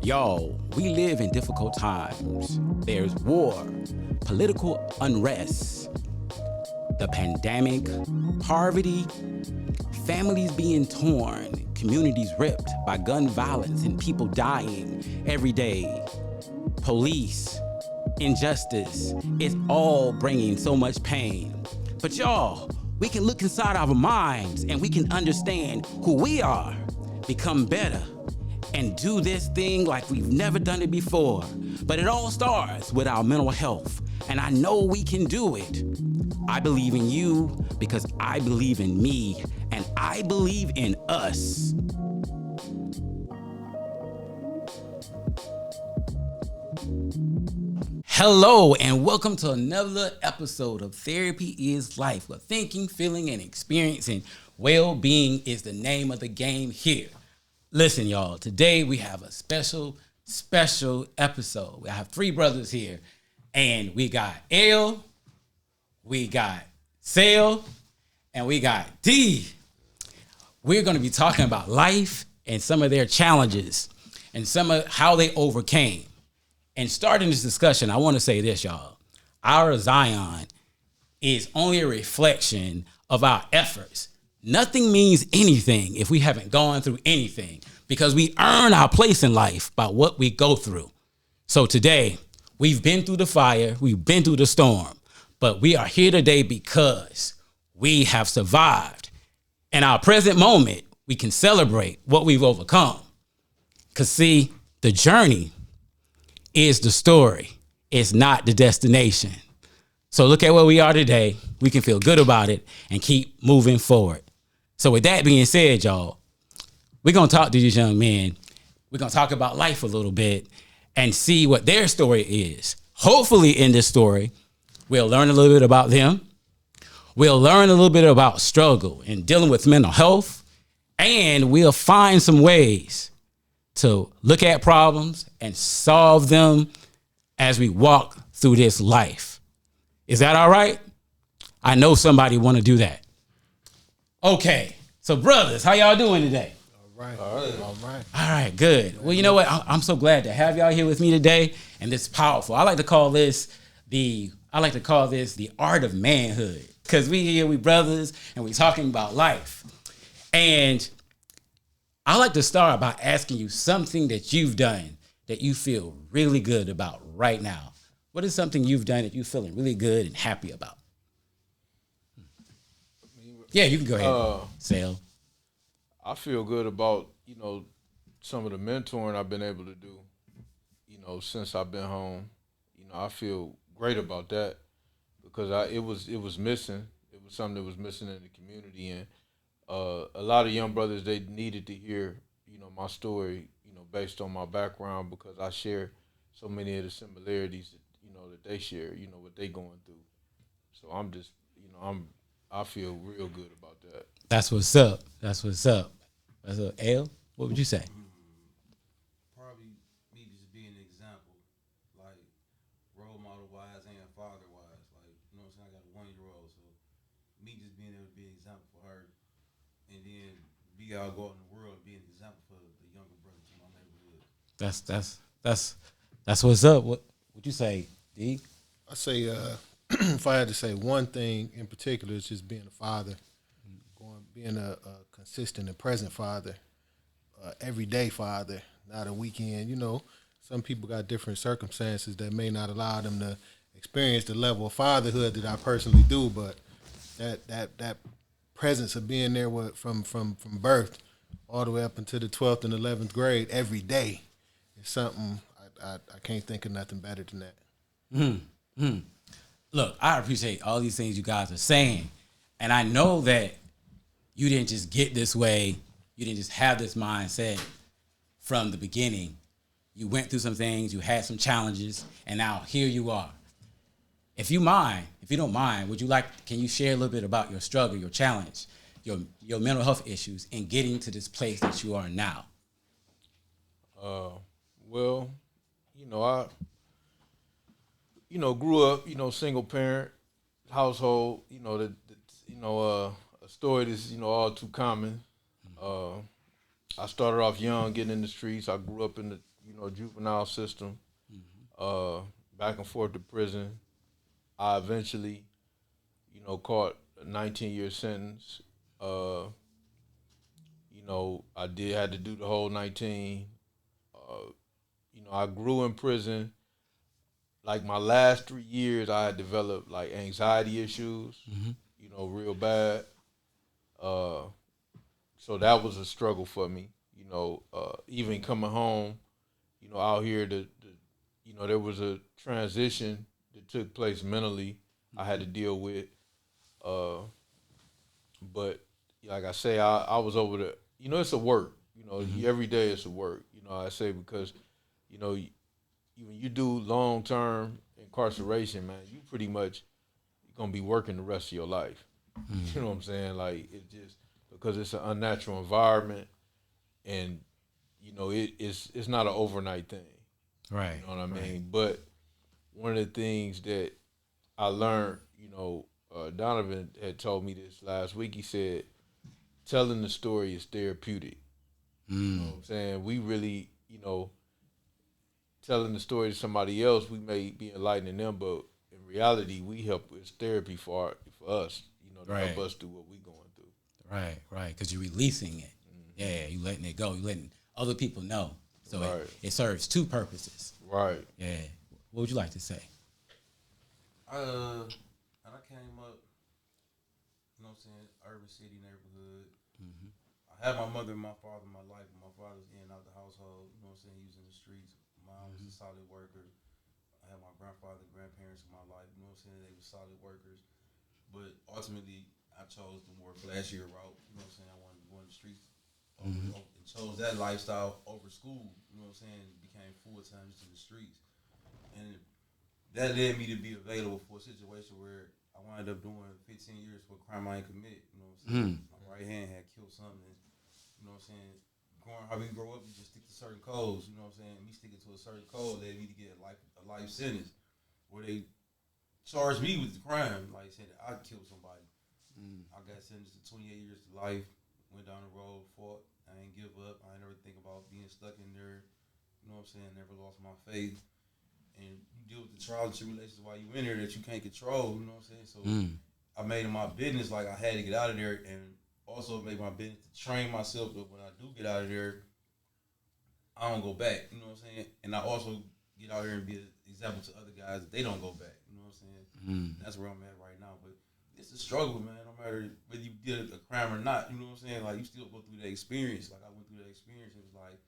Y'all, we live in difficult times. There's war, political unrest, the pandemic, poverty, families being torn, communities ripped by gun violence and people dying every day. Police, injustice, it's all bringing so much pain. But y'all, we can look inside our minds and we can understand who we are, become better, and do this thing like we've never done it before. But it all starts with our mental health, and I know we can do it. I believe in you because I believe in me, and I believe in us. Hello, and welcome to another episode of Therapy is Life, where thinking, feeling, and experiencing well-being is the name of the game here. Listen, y'all, today we have a special episode. We have three brothers here, and we got L, we got Sale, and we got D. We're going to be talking about life and some of their challenges and some of how they overcame. And starting this discussion, I want to say this, y'all. Our Zion is only a reflection of our efforts. Nothing means anything if we haven't gone through anything, because we earn our place in life by what we go through. So today, we've been through the fire, we've been through the storm, but we are here today because we have survived. In our present moment, we can celebrate what we've overcome. Because see, the journey is the story. It's not the destination. So look at where we are today. We can feel good about it and keep moving forward. So with that being said, y'all, we're going to talk to these young men. We're going to talk about life a little bit and see what their story is. Hopefully in this story, we'll learn a little bit about them. We'll learn a little bit about struggle and dealing with mental health. And we'll find some ways to look at problems and solve them as we walk through this life. Is that all right? I know somebody want to do that. Okay, so brothers, how y'all doing today? All right. All right, good. Well, you know what? I'm so glad to have y'all here with me today, and this is powerful. I like to call this the art of manhood, because we brothers and we talking about life. And I like to start by asking you something that you've done that you feel really good about right now. What is something you've done that you're feeling really good and happy about? Yeah, you can go ahead, Sale. I feel good about, some of the mentoring I've been able to do, since I've been home. I feel great about that because it was missing. It was something that was missing in the community, and a lot of young brothers, they needed to hear, my story, based on my background, because I share so many of the similarities that they share, what they going through. So I'm just, I feel real good about that. That's what's up. That's what's up. Al, what would you say? Probably me just being an example, like role model wise and father wise. Like, I got a 1-year-old, so me just being able to be an example for her, and then be out go out in the world, be an example for the younger brothers in my neighborhood. That's what's up. What would you say, D? I say, if I had to say one thing in particular, it's just being a father, being a consistent and present father, everyday father, not a weekend. Some people got different circumstances that may not allow them to experience the level of fatherhood that I personally do, but that presence of being there from birth all the way up into the 12th and 11th grade every day is something I can't think of nothing better than that. Mm-hmm. Look, I appreciate all these things you guys are saying, and I know that you didn't just get this way. You didn't just have this mindset from the beginning. You went through some things, you had some challenges, and now here you are. If you don't mind, can you share a little bit about your struggle, your challenge, your mental health issues in getting to this place that you are now? Well, I grew up, single parent household, a story that's, all too common. Uh, I started off young, getting in the streets. I grew up in the juvenile system, uh, back and forth to prison. I eventually, caught a 19-year sentence. Uh, I did had to do the whole 19. Uh, I grew in prison. Like my last 3 years, I had developed like anxiety issues, real bad. Uh, so that was a struggle for me. Even coming home, out here, there was a transition that took place mentally. I had to deal with, uh, but like I say, I was over the. It's a work. Every day it's a work. I say because, when you do long term incarceration, man, you pretty much gonna be working the rest of your life. You know what I'm saying? Like it just because it's an unnatural environment, and it's not an overnight thing. Right. You know what I right. mean? But one of the things that I learned, Donovan had told me this last week. He said, telling the story is therapeutic. You know what I'm saying? We really, telling the story to somebody else, we may be enlightening them, but in reality, we help. It's therapy for us, to help us do what we going through. Right. Because you're releasing it. Yeah, you letting it go. You letting other people know. So it serves two purposes. Right. Yeah. What would you like to say? And I came up, urban city neighborhood. I had my mother and my father in my life, but my father was in and out the household. He was in the streets. Mom was a solid worker. I had my grandfather and grandparents in my life. They were solid workers. But ultimately, I chose the more flashier route. I wanted to go in the streets and chose that lifestyle over school. Became full-time just in the streets. And that led me to be available for a situation where I wound up doing 15 years for a crime I ain't commit. My right hand had killed something. How we grow up, you just stick to certain codes. Me sticking to a certain code led me to get a life sentence where they charged me with the crime, like saying that I killed somebody. I got sentenced to 28 years to life. Went down the road, fought. I ain't give up. I ain't never think about being stuck in there. Never lost my faith. And you deal with the trials and tribulations while you in there that you can't control. So I made it my business. Like I had to get out of there, and also make my business to train myself that when I do get out of there, I don't go back. And I also get out there and be an example to other guys that they don't go back. That's where I'm at right now. But it's a struggle, man. No matter whether you did a crime or not, Like you still go through that experience. Like I went through that experience. It was like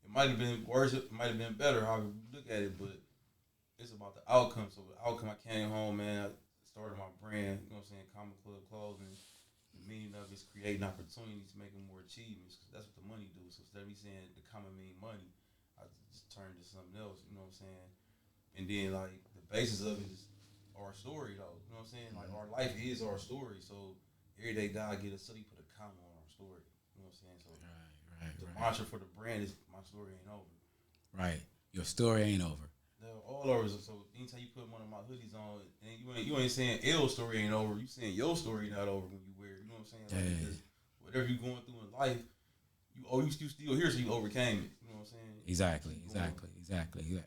it might have been worse. It might have been better. However you look at it, but it's about the outcome. So the outcome, I came home, man. I started my brand. Common Club Clothing. The meaning of it is creating opportunities, making more achievements. Cause that's what the money do. So instead of me saying the common mean money, I just turned to something else. And then like the basis of it is our story, though. Like our life is our story. So every day God get us, so he put a comma on our story. So the mantra for the brand is my story ain't over. Right. Your story ain't over. No, all over. So anytime you put one of my hoodies on, and you ain't saying L's story ain't over. You saying your story not over when you wear it. You know what I'm saying? Like, whatever you going through in life, you still here, so you overcame it. You know what I'm saying? Exactly.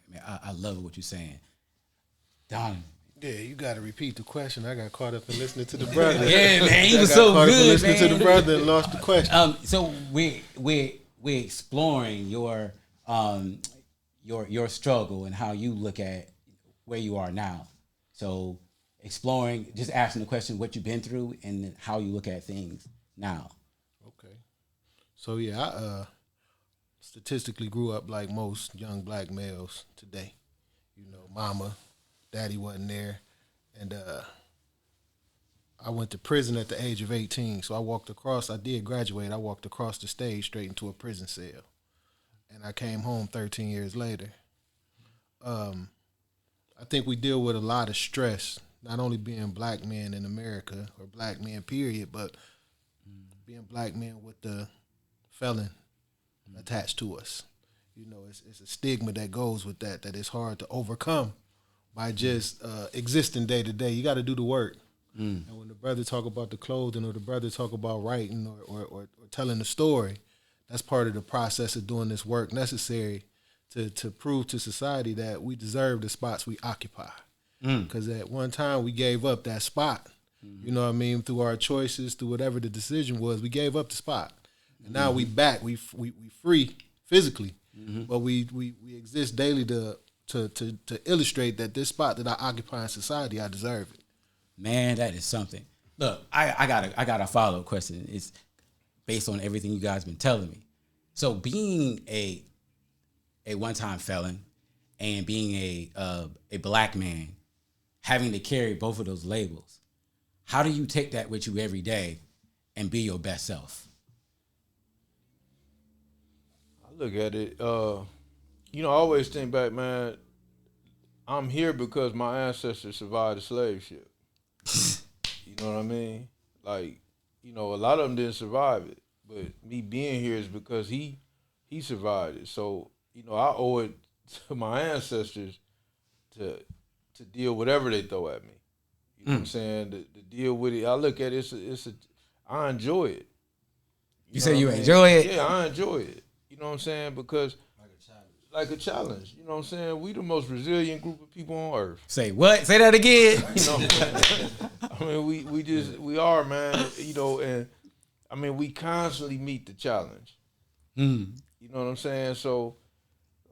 Man, I love what you're saying, Donovan. Yeah, you got to repeat the question. I got caught up in listening to the brother. Yeah, man, he was so good, listening to the brother and lost the question. So we're exploring your struggle and how you look at where you are now. So exploring, just asking the question what you've been through and how you look at things now. Okay. So yeah, I statistically grew up like most young black males today. Mama, daddy wasn't there, and I went to prison at the age of 18. So I did graduate. I walked across the stage straight into a prison cell, and I came home 13 years later. I think we deal with a lot of stress, not only being black men in America or black men period, but being black men with the felon attached to us. It's a stigma that goes with that it's hard to overcome by just existing day to day. You got to do the work. And when the brother talk about the clothing or the brother talk about writing or telling the story, that's part of the process of doing this work necessary to prove to society that we deserve the spots we occupy. Because at one time we gave up that spot, you know what I mean, through our choices, through whatever the decision was, we gave up the spot. And now we back, we free physically, but we exist daily to illustrate that this spot that I occupy in society, I deserve it. Man, that is something. Look, I got a follow-up question. It's based on everything you guys been telling me. So being a one-time felon and being a black man, having to carry both of those labels, how do you take that with you every day and be your best self? I look at it, I always think back, man, I'm here because my ancestors survived the slave ship. You know what I mean? Like, a lot of them didn't survive it, but me being here is because he survived it. So, I owe it to my ancestors to deal whatever they throw at me. You know what I'm saying? To deal with it. I look at it, I enjoy it. You say you enjoy it? Yeah, I enjoy it. You know what I'm saying? Because like a challenge. You know what I'm saying? We the most resilient group of people on earth. Say what? Say that again. I mean, we are, man. And I mean, we constantly meet the challenge. You know what I'm saying? So,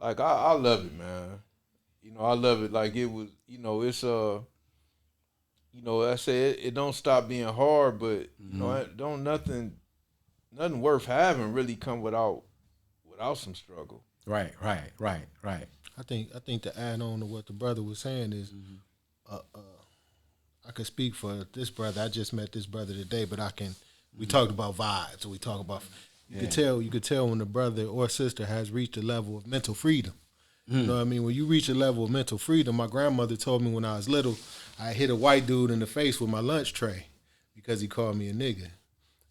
like, I love it, man. I love it. Like, it was, it's I say it don't stop being hard, but don't nothing worth having really come without some struggle. Right. I think to add on to what the brother was saying is, I could speak for this brother. I just met this brother today, but we talked about vibes. We talk about you could tell when the brother or sister has reached a level of mental freedom. You know what I mean? When you reach a level of mental freedom, my grandmother told me when I was little, I hit a white dude in the face with my lunch tray because he called me a nigga.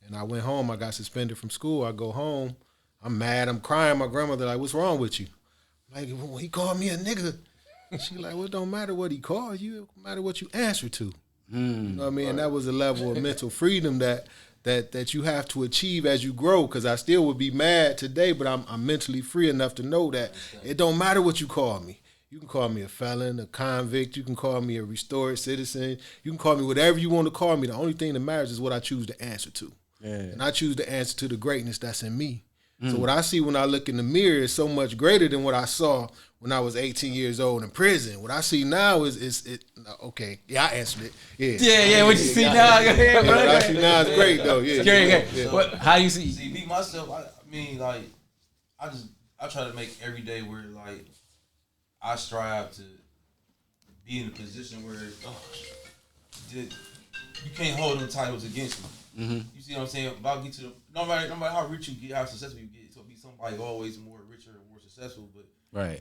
And I went home, I got suspended from school. I go home, I'm mad, I'm crying. My grandmother like, what's wrong with you? I'm like, well, he called me a nigga. She like, well, it don't matter what he called you, it matter what you answer to. You know what I mean? And that was a level of mental freedom that you have to achieve as you grow, because I still would be mad today, but I'm mentally free enough to know that it don't matter what you call me. You can call me a felon, a convict, you can call me a restored citizen, you can call me whatever you want to call me. The only thing that matters is what I choose to answer to. Yeah. And I choose to answer to the greatness that's in me. So what I see when I look in the mirror is so much greater than what I saw when I was 18 years old in prison. What I see now is okay. Yeah, I answered it. Yeah. What you see now? Go ahead, bro. What I see now is great though. Yeah. What? How you see? See me myself. I mean, like, I try to make every day where like I strive to be in a position where you can't hold them titles against me. You see what I'm saying? About get to the no matter how rich you get, how successful you get, so be somebody always more richer and more successful. But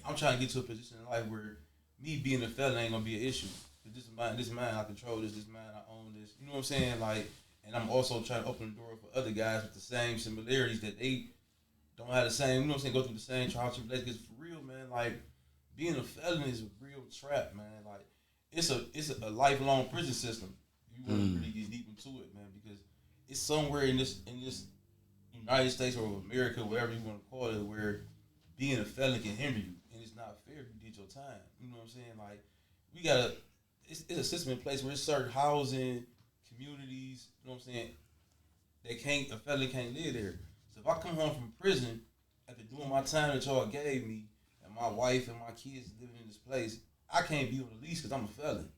I'm trying to get to a position in life where me being a felon ain't gonna be an issue. This man, I control this man, I own this. You know what I'm saying? Like, and I'm also trying to open the door for other guys with the same similarities that they don't have the same. You know what I'm saying? Go through the same trials and tribulations. Because for real, man, like being a felon is a real trap, man. Like it's a lifelong prison system. You want to really get deep into it, man, because it's somewhere in this United States or America, whatever you want to call it, where being a felon can hinder you, and it's not fair if you did your time. You know what I'm saying? Like it's a system in place where it's certain housing communities. You know what I'm saying? A felon can't live there. So if I come home from prison after doing my time that y'all gave me, and my wife and my kids living in this place, I can't be on the lease because I'm a felon.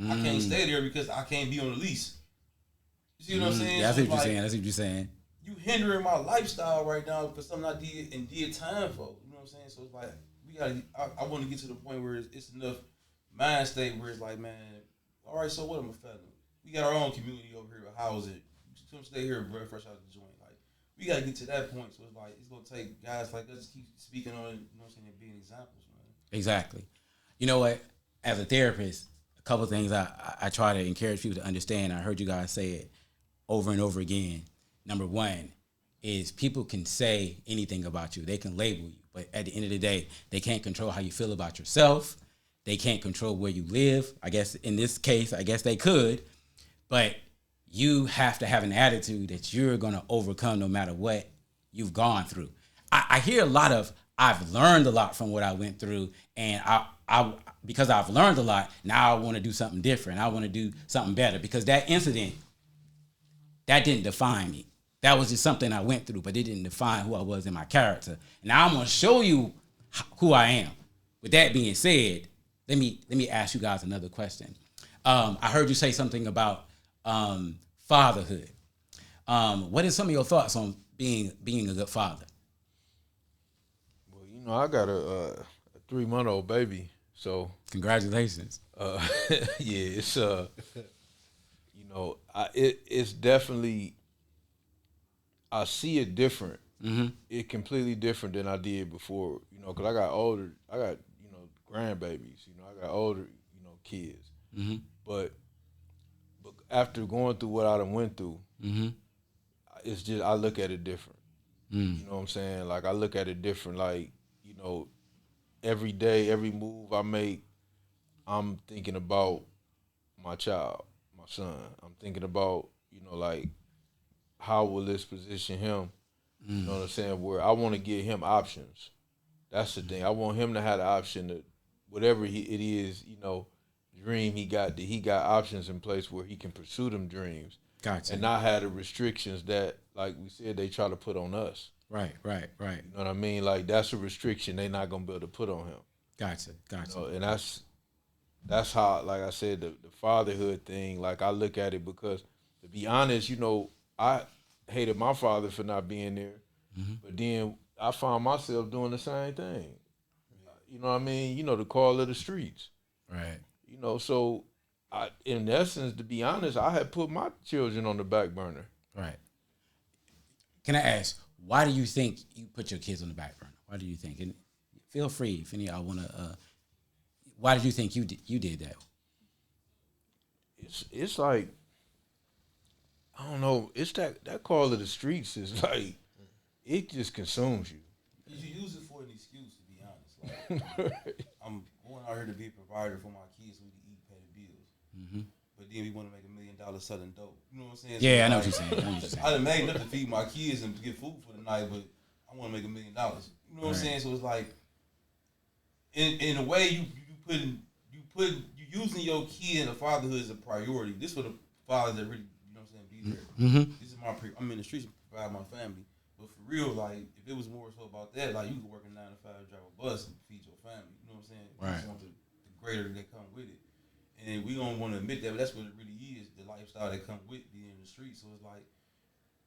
I can't stay there because I can't be on the lease. You see what I'm saying? Yeah, that's what you're saying. You hindering my lifestyle right now for something I did time for. You know what I'm saying? So it's like I want to get to the point where it's enough mind state where it's like, man, all right, so what? I'm a felon. We got our own community over here with housing. Come stay here, bro, fresh out the joint. Like, we gotta get to that point. So it's like it's gonna take guys like us to keep speaking on it. You know what I'm saying? And being examples, man. Exactly. You know what? As a therapist, a couple of things I try to encourage people to understand. I heard you guys say it over and over again. Number one is people can say anything about you. They can label you. But at the end of the day, they can't control how you feel about yourself. They can't control where you live. I guess in this case, they could. but you have to have an attitude that you're going to overcome no matter what you've gone through. I hear a lot of, I've learned a lot from what I went through, and I because I've learned a lot, now I want to do something different. I want to do something better, because that incident, that didn't define me. That was just something I went through, but it didn't define who I was in my character. Now I'm going to show you who I am. With that being said, let me ask you guys another question. I heard you say something about fatherhood. What are some of your thoughts on being a good father? Well, you know, I got a 3-month-old baby, so Congratulations. yeah, it's you know, it's definitely, I see it different. Mm-hmm. It completely different than I did before. You know, because I got older. I got, you know, grandbabies. You know, I got older, you know, kids. Mm-hmm. But after going through what I done went through, Mm-hmm. it's just, I look at it different. Mm. You know what I'm saying? Like, I look at it different. Like, you know, every day, every move I make, I'm thinking about my child, my son. I'm thinking about, you know, like, how will this position him? You know what I'm saying? Where I want to give him options. That's the thing. I want him to have the option to, whatever it is, you know, dream he got, that he got options in place where he can pursue them dreams. Gotcha. And not have the restrictions that, like we said, they try to put on us. Right. You know what I mean? Like, that's a restriction they not gonna be able to put on him. Gotcha. You know, and that's how, like I said, the fatherhood thing. Like, I look at it because, to be honest, you know, I hated my father for not being there, but then I found myself doing the same thing. You know what I mean? You know, the call of the streets. Right. You know, so in essence, to be honest, I had put my children on the back burner. Right. Can I ask, why do you think you put your kids on the back burner? Why do you think? And feel free if any of y'all want to. Why did you think you did that? It's like, I don't know. It's that call of the streets is like, it just consumes you. You use it for an excuse, to be honest. Like, I'm going out here to be a provider for my kids so we can eat, pay the bills. Mm-hmm. But then we want to make $1 million selling dope. You know what I'm saying? Yeah, So I know like, what you're saying. I done made enough to feed my kids and to get food for the night, but I want to make $1 million. You know what I'm saying? So it's like, in a way, you using your kid and the fatherhood as a priority. This for the fathers that really, you know what I'm saying, be there. Mm-hmm. This is I'm in the streets to provide my family. But for real, like, if it was more so about that, like, you could work a 9 to 5, drive a bus, and feed your family. You know what I'm saying? You just want the greater that come with it. And we don't want to admit that, but that's what it really is, the lifestyle that come with being in the streets. So it's like,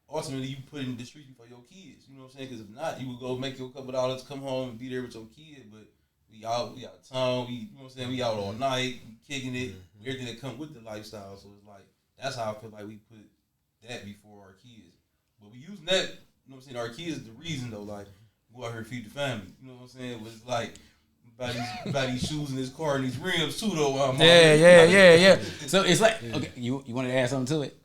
ultimately, you put in the street for your kids. You know what I'm saying? Because if not, you would go make your couple dollars, come home, and be there with your kid. But we out of town. You know what I'm saying? We out all night, we kicking it, everything that come with the lifestyle. So it's like, that's how I feel like we put that before our kids. But we using that, you know what I'm saying? Our kids is the reason, though. Like, go out here and feed the family. You know what I'm saying? But it's like, buy these shoes in this car and these rims too, though. Yeah. So it's like, okay, you wanted to add something to it?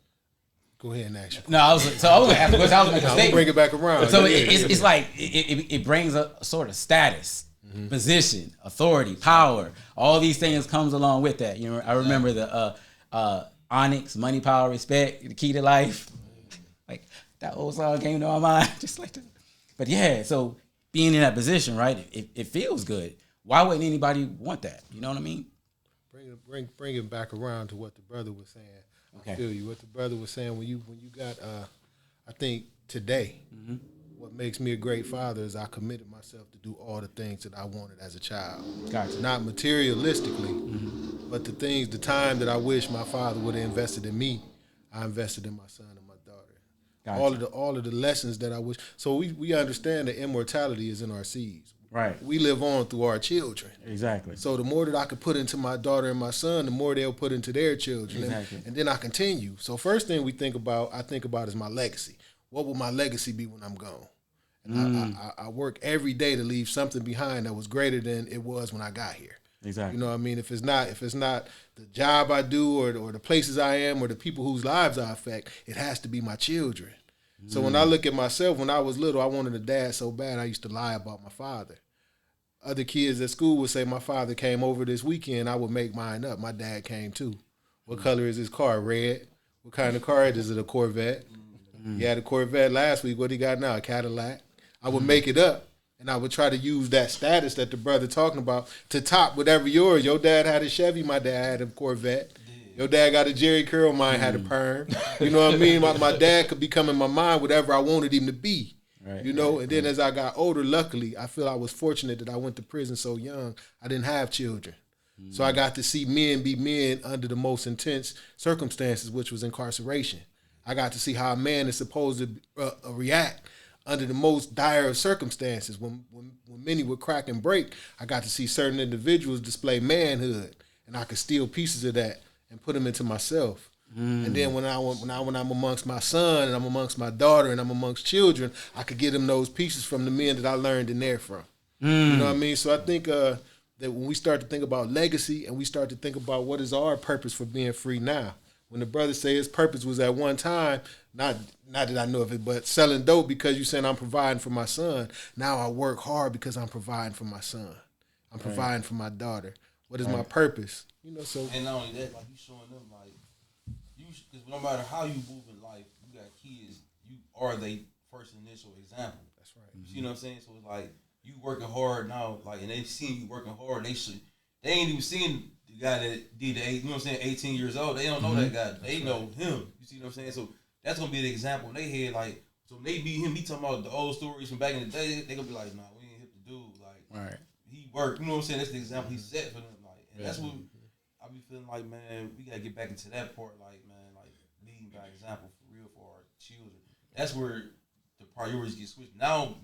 Go ahead and ask you. No, I was going to ask a question. I was making a statement. Bring it back around. So it's like it brings a sort of status, position, authority, power. All these things comes along with that. You know, I remember the Onyx, money, power, respect, the key to life. Like, that old song came to my mind, just like that. But yeah, so being in that position, right? It feels good. Why wouldn't anybody want that? You know what I mean? Bring it back around to what the brother was saying. Okay. I feel you. What the brother was saying when you got I think today, what makes me a great father is I committed myself to do all the things that I wanted as a child. Gotcha. Not materialistically, but the time that I wish my father would have invested in me, I invested in my son and my daughter. Gotcha. All of the lessons that I wish. So we understand that immortality is in our seeds. Right. We live on through our children. Exactly. So the more that I could put into my daughter and my son, the more they'll put into their children. Exactly. And then I continue. So first thing I think about is my legacy. What will my legacy be when I'm gone? And I work every day to leave something behind that was greater than it was when I got here. Exactly. You know what I mean? If it's not the job I do or the places I am or the people whose lives I affect, it has to be my children. So when I look at myself, when I was little, I wanted a dad so bad I used to lie about my father. Other kids at school would say my father came over this weekend. I would make mine up. My dad came too. What color is his car? Red. What kind of car is it? A Corvette? He had a Corvette last week. What he got now? A Cadillac. I would make it up, and I would try to use that status that the brother talking about to top whatever yours. Your dad had a Chevy. My dad had a Corvette. Your dad got a Jerry curl. Mine had a perm. You know what I mean? My dad could become in my mind whatever I wanted him to be. Right, you know, and then as I got older, luckily, I feel I was fortunate that I went to prison so young. I didn't have children. So I got to see men be men under the most intense circumstances, which was incarceration. I got to see how a man is supposed to react under the most dire of circumstances. When many would crack and break, I got to see certain individuals display manhood, and I could steal pieces of that and put them into myself. And then when I'm amongst my son and I'm amongst my daughter and I'm amongst children, I could get them those pieces from the men that I learned in there from. You know what I mean? So I think that when we start to think about legacy and we start to think about what is our purpose for being free now. When the brother say his purpose was at one time, not that I know of it, but selling dope because you saying I'm providing for my son. Now I work hard because I'm providing for my son. I'm providing for my daughter. What is my purpose? You know, so. And not only that, like you showing them, like, because no matter how you move in life, you got kids, you are their first initial example. That's right. You know what I'm saying? So it's like, you working hard now, like, and they seen you working hard. They ain't even seen the guy that did the, you know what I'm saying, 18 years old. They don't know that guy. They know him. You see what I'm saying? So that's gonna be the example in their head. Like, so when they meet him, he talking about the old stories from back in the day. They gonna be like, nah, we ain't hip to do. Like, he worked. You know what I'm saying? That's the example he set for them. Like, and that's what I be feeling like, man. We gotta get back into that part. Like, man, like leading by example for real for our children. That's where the priorities get switched. Now,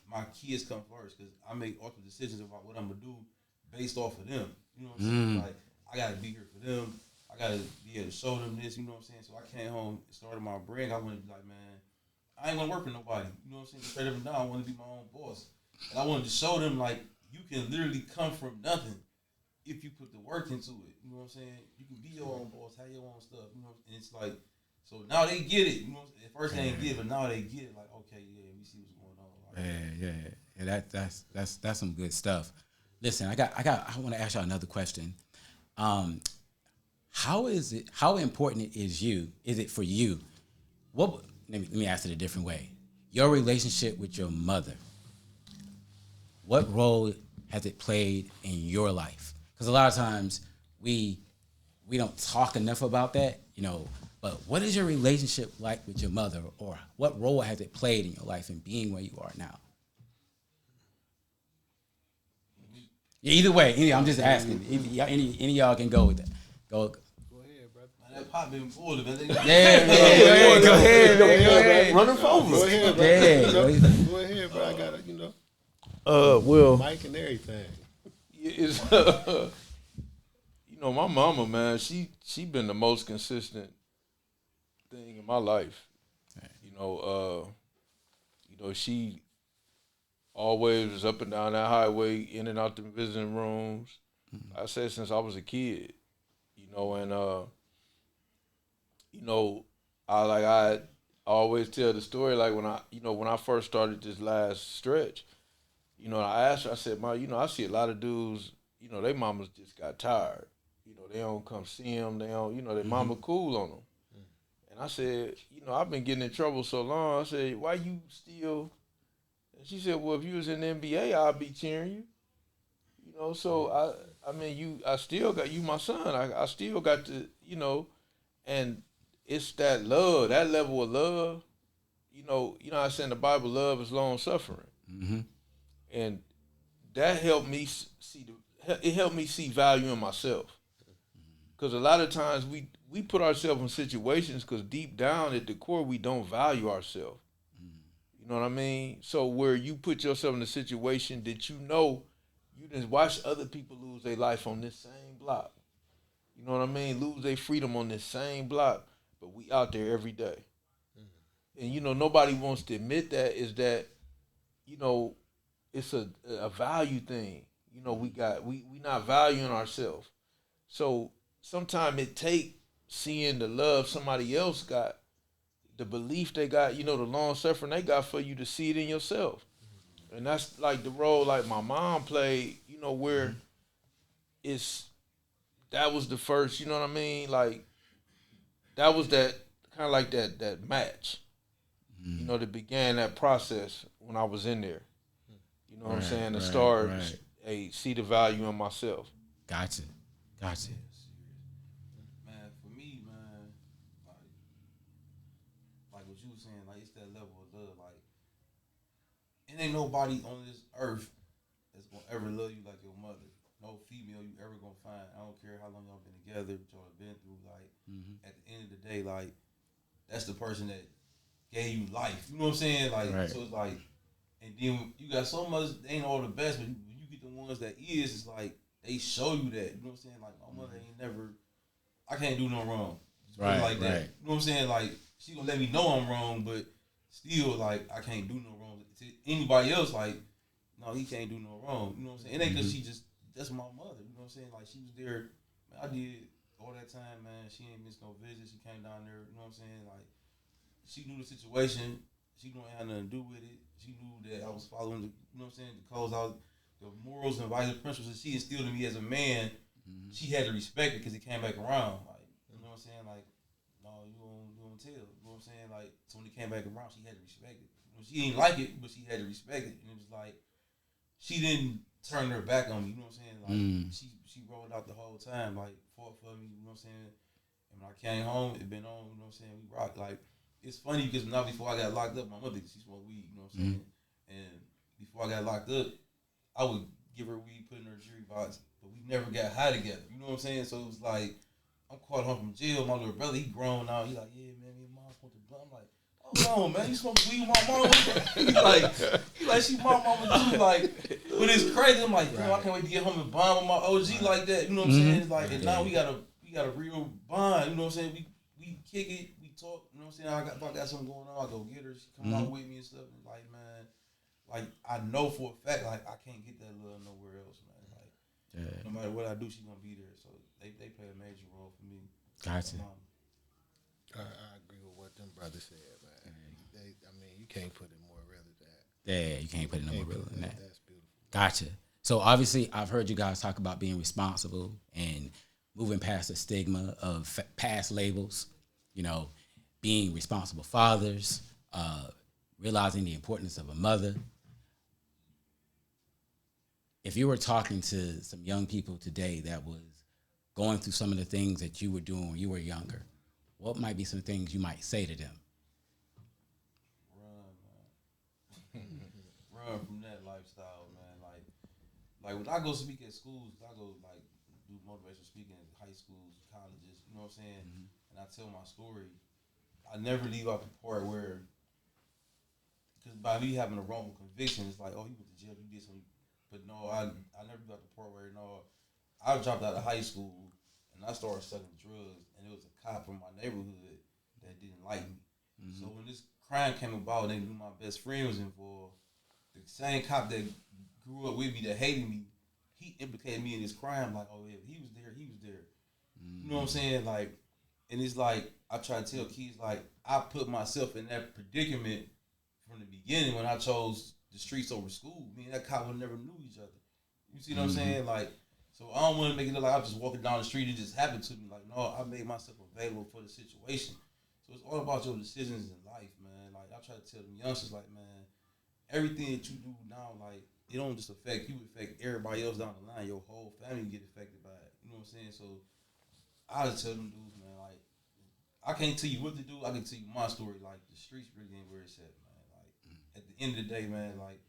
my kids come first because I make ultimate decisions about what I'm gonna do based off of them. You know what I'm saying? Like, I gotta be here for them. I gotta be able to show them this. You know what I'm saying? So I came home and started my brand. I wanted to be like, man, I ain't gonna work for nobody. You know what I'm saying? Straight up and down, I want to be my own boss. And I wanted to show them, like, you can literally come from nothing if you put the work into it. You know what I'm saying? You can be your own boss, have your own stuff. You know, and it's like, so now they get it. You know, at first they didn't get it, but now they get it. Like, okay, yeah, we see what's going on. Like, Yeah. That's some good stuff. Listen, I want to ask y'all another question. How important is it for you? Let me ask it a different way. Your relationship with your mother. What role has it played in your life? Because a lot of times we don't talk enough about that, you know. But what is your relationship like with your mother, or what role has it played in your life in being where you are now? Either way, I'm just asking. Any of y'all can go with that. Go ahead, brother. Man, that pop been full of it. Yeah, go ahead. Run it over. Go ahead, bro. Go ahead, bro. I got it, you know. Well, mic and everything. It's you know, my mama, man, she been the most consistent thing in my life. You know, she always was up and down that highway, in and out the visiting rooms. I said since I was a kid, you know, and you know, I always tell the story, like when I first started this last stretch, you know, I asked her, I said, Ma, you know, I see a lot of dudes, you know, their mamas just got tired. You know, they don't come see them. They don't, you know, their mama cool on them. And I said, you know, I've been getting in trouble so long. I said, why you still? And she said, well, if you was in the NBA, I'd be cheering you. You know, so I mean, I still got you, my son. I still got to, you know, and it's that love, that level of love. You know, I said in the Bible, love is long suffering, and that helped me see it helped me see value in myself. Because a lot of times we put ourselves in situations because deep down at the core we don't value ourselves. You know what I mean? So where you put yourself in a situation that you know you just watch other people lose their life on this same block. You know what I mean? Lose their freedom on this same block, but we out there every day. And you know nobody wants to admit that is that, you know, it's a value thing. You know, we not valuing ourselves. So sometimes it take seeing the love somebody else got, the belief they got, you know, the long suffering they got for you to see it in yourself. And that's like the role like my mom played, you know, where that was the first, you know what I mean? Like that was that kind of like that match. You know, that began that process when I was in there. You know what I'm saying? To start, hey, see the value in myself. Gotcha. Man, for me, man, like what you were saying, like it's that level of love. Like, it ain't nobody on this earth that's gonna ever love you like your mother. No female you ever gonna find. I don't care how long y'all been together, what y'all been through. Like, at the end of the day, like that's the person that gave you life. You know what I'm saying? Like, so it's like, and then you got so much. They ain't all the best, but when you get the ones that is, it's like they show you that. You know what I'm saying? Like my mother ain't never. I can't do no wrong. Right. Like that. You know what I'm saying? Like she gonna let me know I'm wrong, but still, like I can't do no wrong to anybody else. Like, no, he can't do no wrong. You know what I'm saying? It ain't because she just. That's my mother. You know what I'm saying? Like she was there. Man, I did all that time, man. She ain't missed no visits. She came down there. You know what I'm saying? Like. She knew the situation. She knew I had nothing to do with it. She knew that I was following the, you know what I'm saying, the codes, the morals and values, principles that she instilled in me as a man. She had to respect it because it came back around. Like, you know what I'm saying? Like, no, you don't tell. You know what I'm saying? Like, so when it came back around, she had to respect it. You know, she didn't like it, but she had to respect it. And it was like, she didn't turn her back on me. You know what I'm saying? Like, she rolled out the whole time, like, fought for me. You know what I'm saying? And when I came home, it been on. You know what I'm saying? We rocked. Like, it's funny because now before I got locked up, my mother, she smoked weed, you know what I'm saying? And before I got locked up, I would give her weed, put in her jury box, but we never got high together. You know what I'm saying? So it was like, I'm caught home from jail. My little brother, he grown now. He like, yeah, man, me and mom smoked the blunt. I'm like, hold on, man, you smoke weed with my mom? he like, she my mama too. Like, but it's crazy. I'm like, damn, I can't wait to get home and bond with my OG like that. You know what I'm saying? It's like, and now we got a real bond. You know what I'm saying? We kick it. Talk, you know what I'm saying? If I got something going on, I go get her. She come out with me and stuff. And like, man, like I know for a fact, like I can't get that love nowhere else, man. Like, no matter what I do, she's gonna be there. So they play a major role for me. Gotcha. I agree with what them brothers said, man. I mean, you can't put it more real than that. Yeah, you can't put it no more real than that. That's beautiful. Gotcha. So obviously, I've heard you guys talk about being responsible and moving past the stigma of past labels. You know. Being responsible fathers, realizing the importance of a mother. If you were talking to some young people today that was going through some of the things that you were doing when you were younger, what might be some things you might say to them? Run, man. Run from that lifestyle, man. Like when I go speak at schools, I go like do motivational speaking at high schools, colleges, you know what I'm saying? And I tell my story. I never leave out the part where, because by me having a wrongful conviction, it's like, oh, you went to jail, you did something. But no, I never got the part where, no, I dropped out of high school and I started selling drugs, and it was a cop from my neighborhood that didn't like me. So when this crime came about, and they knew my best friend was involved, the same cop that grew up with me, that hated me, he implicated me in this crime, like, oh, yeah, he was there. You know what I'm saying? Like, and it's like, I try to tell kids, like, I put myself in that predicament from the beginning when I chose the streets over school. Me and that cop would never knew each other. You see what I'm saying? Like, so I don't want to make it look like I was just walking down the street and it just happened to me. Like, no, I made myself available for the situation. So it's all about your decisions in life, man. Like, I try to tell them youngsters, like, man, everything that you do now, like, it don't just affect you, it affect everybody else down the line. Your whole family get affected by it. You know what I'm saying? So I just tell them dudes, man, like, I can't tell you what to do. I can tell you my story. Like, the streets really ain't where it's at, man. Like, at the end of the day, man, like,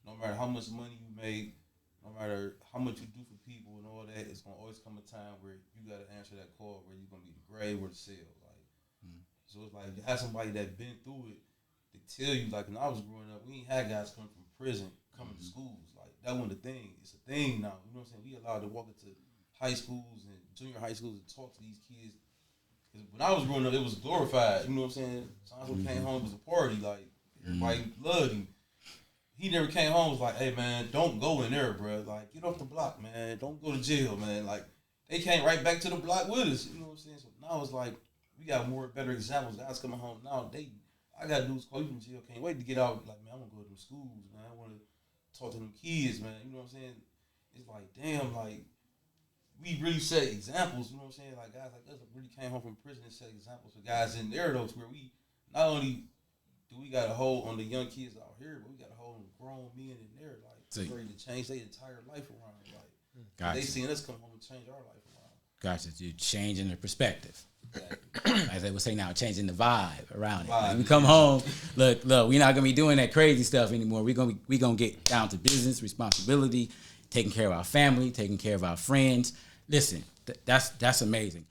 no matter how much money you make, no matter how much you do for people and all that, it's going to always come a time where you got to answer that call, where you're going to be the grave or the cell. Like, so it's like, you have somebody that been through it to tell you, like, when I was growing up, we ain't had guys coming from prison, coming to schools. Like, that wasn't a thing. It's a thing now. You know what I'm saying? We allowed to walk into high schools and junior high schools and talk to these kids. Because when I was growing up, it was glorified. You know what I'm saying? Sonso came home, it was a party. Like, everybody loved him. He never came home, was like, hey, man, don't go in there, bro. Like, get off the block, man. Don't go to jail, man. Like, they came right back to the block with us. You know what I'm saying? So now it's like, we got more better examples. Guys coming home now, I got dudes call you from jail, can't wait to get out. Like, man, I want to go to them schools, man. I want to talk to them kids, man. You know what I'm saying? It's like, damn, like, we really set examples. You know what I'm saying? Like guys like us really came home from prison and set examples for guys in there though, to where we not only do we got a hold on the young kids out here, but we got a hold on grown men in there, like ready to change their entire life around. Like Gotcha. they seen us come home and change our life around. Gotcha. You're changing the perspective. Exactly. As they would say now, changing the vibe around it. Like we come home, look, we're not gonna be doing that crazy stuff anymore. We gonna get down to business, responsibility, taking care of our family, taking care of our friends. Listen, that's amazing.